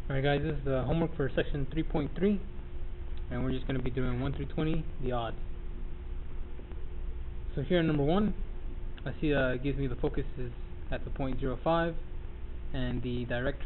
Alright guys, this is the homework for section 3.3, and we're just going to be doing 1 through 20, the odds. So here in number 1, I see it gives me the focus is at the point 0.05, and the directrix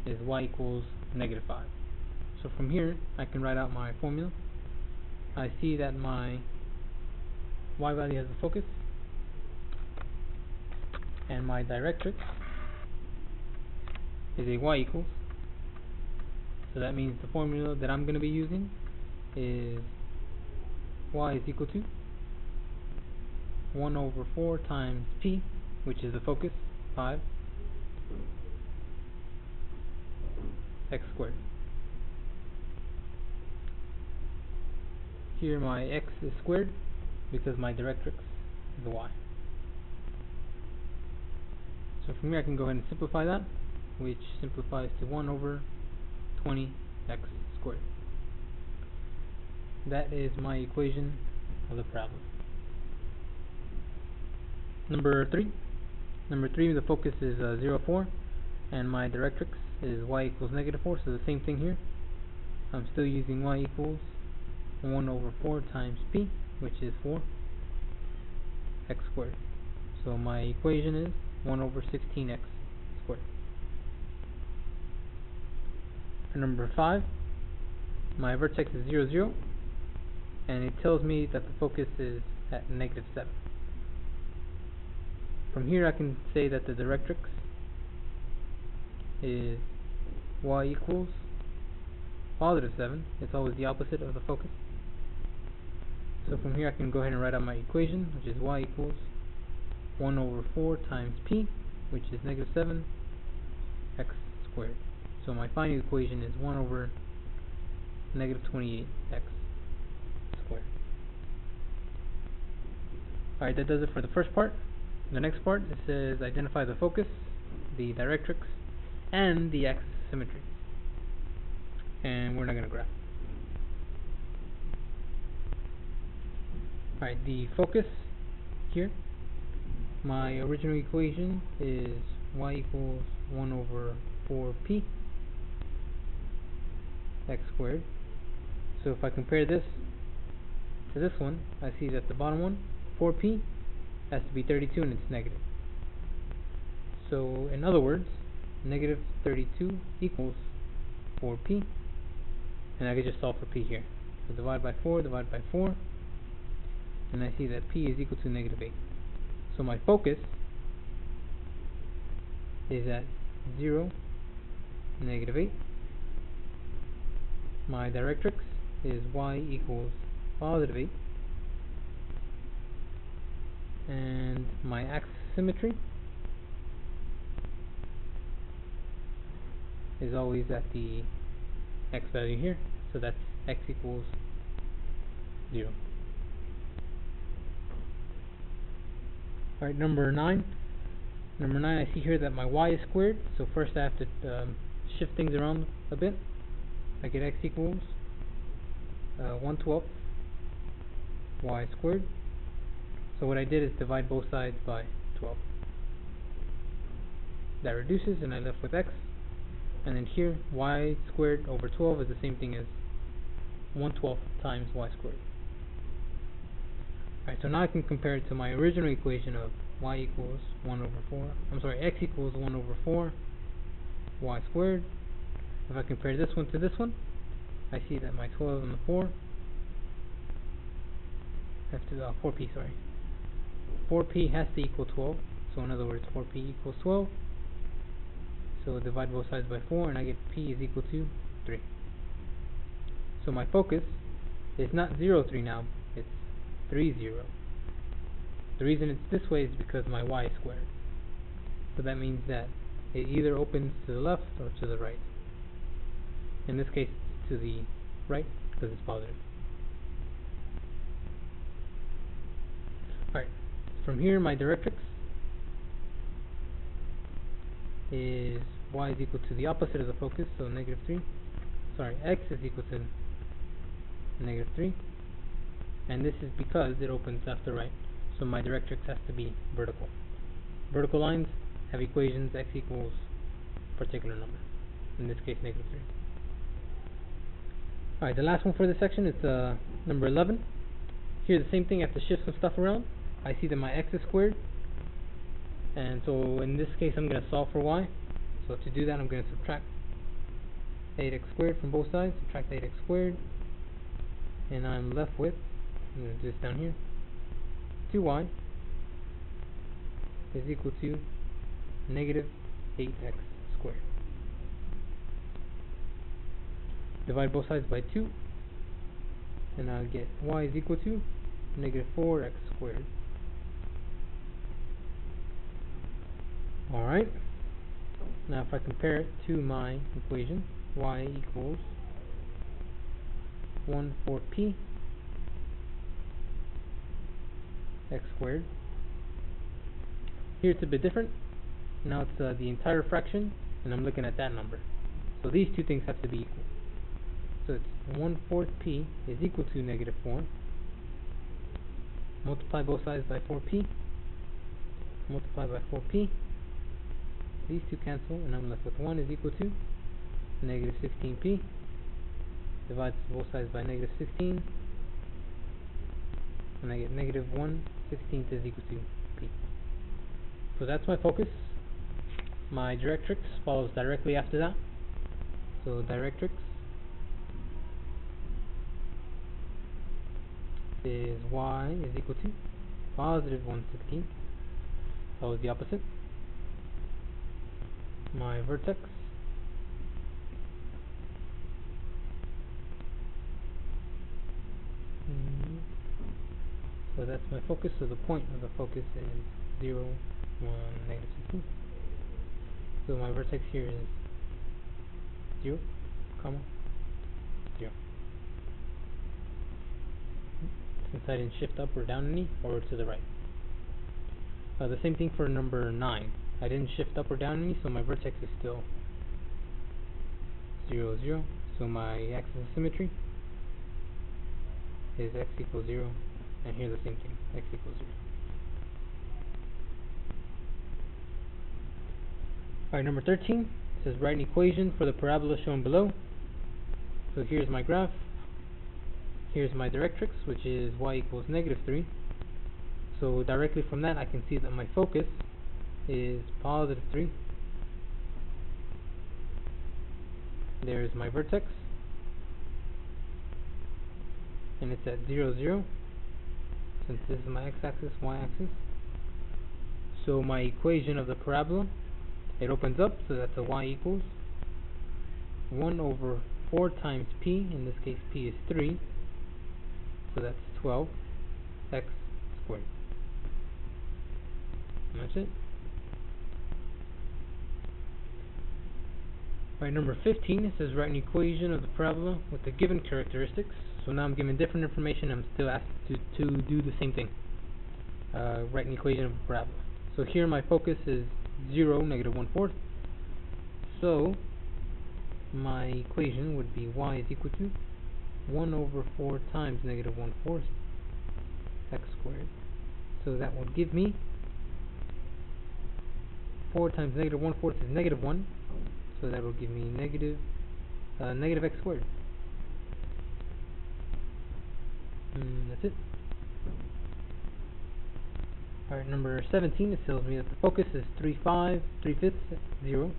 is y equals -5. So from here, I can write out my formula. I see that my y value has a focus, and my directrix is a y equals. So that means the formula that I'm going to be using is y is equal to 1 over 4 times p, which is the focus, 5, x squared. Here my x is squared because my directrix is a y. So from here I can go ahead and simplify that, which simplifies to 1 over 20 x squared. That is my equation of the parabola. Number 3, the focus is 0.4, and my directrix is y equals -4, so the same thing here. I'm still using y equals 1 over 4 times p, which is 4 x squared. So my equation is 1 over 16x squared. For number 5, my vertex is 0, 0, and it tells me that the focus is at -7. From here I can say that the directrix is y equals +7. It's always the opposite of the focus. So from here I can go ahead and write out my equation, which is y equals 1 over 4 times p, which is -7 x squared. So my final equation is 1 over -28 x squared. Alright, that does it for the first part. The next part, it says identify the focus, the directrix, and the axis of symmetry. And we're not going to graph. Alright, the focus here, my original equation is y equals 1 over 4p x squared. So if I compare this to this one, I see that the bottom one, 4p, has to be 32 and it's negative. So in other words, -32 equals 4p, and I could just solve for p here. So divide by 4, and I see that p is equal to -8. So my focus is at 0, -8. My directrix is y equals +8. And my axis symmetry is always at the x value here, so that's x equals 0. Alright, number 9, I see here that my y is squared, so first I have to shift things around a bit. I get x equals 1/12 y squared. So what I did is divide both sides by 12. That reduces, and I left with x. And then here, y squared over 12 is the same thing as 1/12 times y squared. Alright, so now I can compare it to my original equation of y equals 1 over 4. X equals 1 over 4 y squared. If I compare this one to this one, I see that my 12 and the 4 have to 4p, sorry. 4p has to equal 12, so in other words 4p equals 12. So divide both sides by 4 and I get p is equal to 3. So my focus is not 0, 3 now, it's 3, 0. The reason it's this way is because my y is squared. So that means that it either opens to the left or to the right. In this case, to the right because it's positive. Alright, from here my directrix is y is equal to the opposite of the focus, so -3. X is equal to -3. And this is because it opens left to right, so my directrix has to be vertical. Vertical lines have equations x equals a particular number. in this case negative 3. Alright, the last one for this section is number 11. Here the same thing, I have to shift some stuff around. I see that my x is squared, and so in this case I'm going to solve for y. So to do that I'm going to subtract 8x squared from both sides, subtract 8x squared, and I'm left with, I'm going to do this down here, 2y is equal to negative 8x squared. Divide both sides by 2, and I'll get y is equal to negative 4x squared. Alright, now if I compare it to my equation, y equals 1/4p x squared. Here it's a bit different. Now it's the entire fraction, and I'm looking at that number. So these two things have to be equal. So it's 1/4 p is equal to negative 4. Multiply both sides by 4p. Multiply by 4p. These two cancel, and I'm left with 1 is equal to negative 16p. Divide both sides by negative 16. And I get negative 1/16 is equal to p. So that's my focus. My directrix follows directly after that. So directrix is y is equal to positive 1/16. Follows the opposite. My vertex so that's my focus. So the point of the focus is 0, 1, negative 16. So my vertex here is 0, comma 0. Since I didn't shift up or down any, or to the right. The same thing for number 9. I didn't shift up or down any, so my vertex is still 0, 0. So my axis of symmetry is x equals 0, and here the same thing, x equals 0. Alright, number 13 says write an equation for the parabola shown below. So here's my graph. Here's my directrix, which is y equals negative 3. So directly from that I can see that my focus is positive 3. There's my vertex, and it's at 0, 0, since this is my x-axis, y-axis. So my equation of the parabola, it opens up, so that's a y equals 1 over 4 times p, in this case p is 3, so that's 12 x squared. And that's it. Alright, number 15, it says write an equation of the parabola with the given characteristics. So now I'm given different information, I'm still asked to do the same thing. Write an equation of the parabola. So here my focus is 0, negative 1/4. So my equation would be y is equal to 1 over 4 times negative 1/4 x squared. So that would give me 4 times negative 1/4 is negative 1. So that will give me negative x squared. That's it. Alright, number 17, it tells me that the focus is 3, 5, 3/5, 0,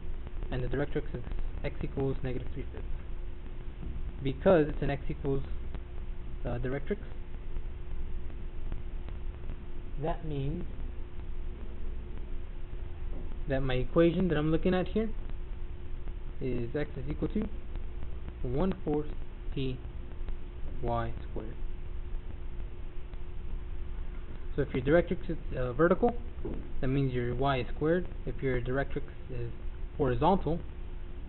and the directrix is x equals negative 3/5. Because it's an x equals directrix, that means that my equation that I'm looking at here is x is equal to 1/4 p y squared. So if your directrix is vertical, that means your y is squared. If your directrix is horizontal,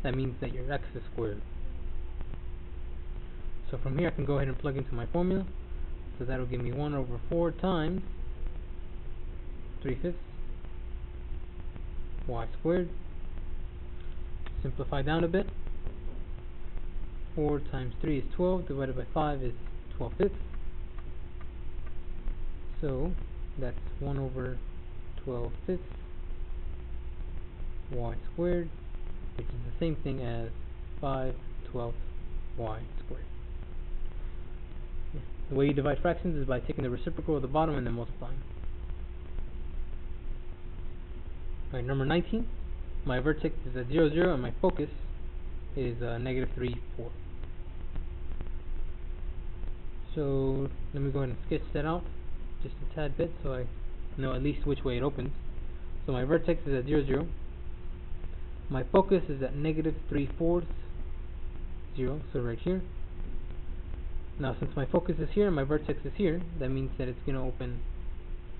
that means that your x is squared. So from here I can go ahead and plug into my formula. So that will give me 1 over 4 times 3/5 y squared. Simplify down a bit. 4 times 3 is 12, divided by 5 is 12/5. So that's 1 over 12/5 y squared, which is the same thing as 5/12 y squared. The way you divide fractions is by taking the reciprocal of the bottom and then multiplying. Alright, number 19. My vertex is at 0, 0, and my focus is negative 3, 4. So let me go ahead and sketch that out just a tad bit so I know at least which way it opens. So my vertex is at 0, 0. My focus is at negative 3/4, 0, so right here. Now since my focus is here and my vertex is here, that means that it's going to open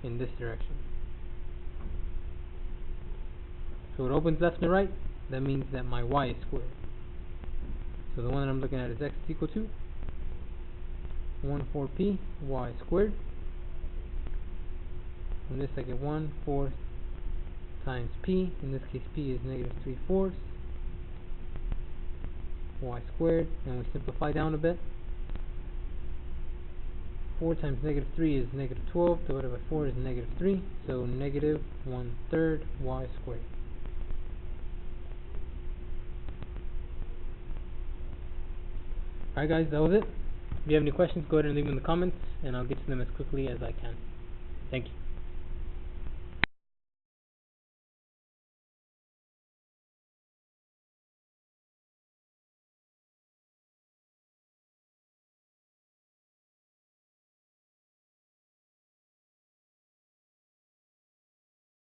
in this direction. So it opens left and right, that means that my y is squared. So the one that I'm looking at is x is equal to 1/4p y squared. From this I get 1/4 times p, in this case p is negative 3/4 y squared, and we simplify down a bit. 4 times negative 3 is negative 12, divided by 4 is negative 3, so negative 1/3 y squared. Alright guys, that was it. If you have any questions, go ahead and leave them in the comments, and I'll get to them as quickly as I can. Thank you.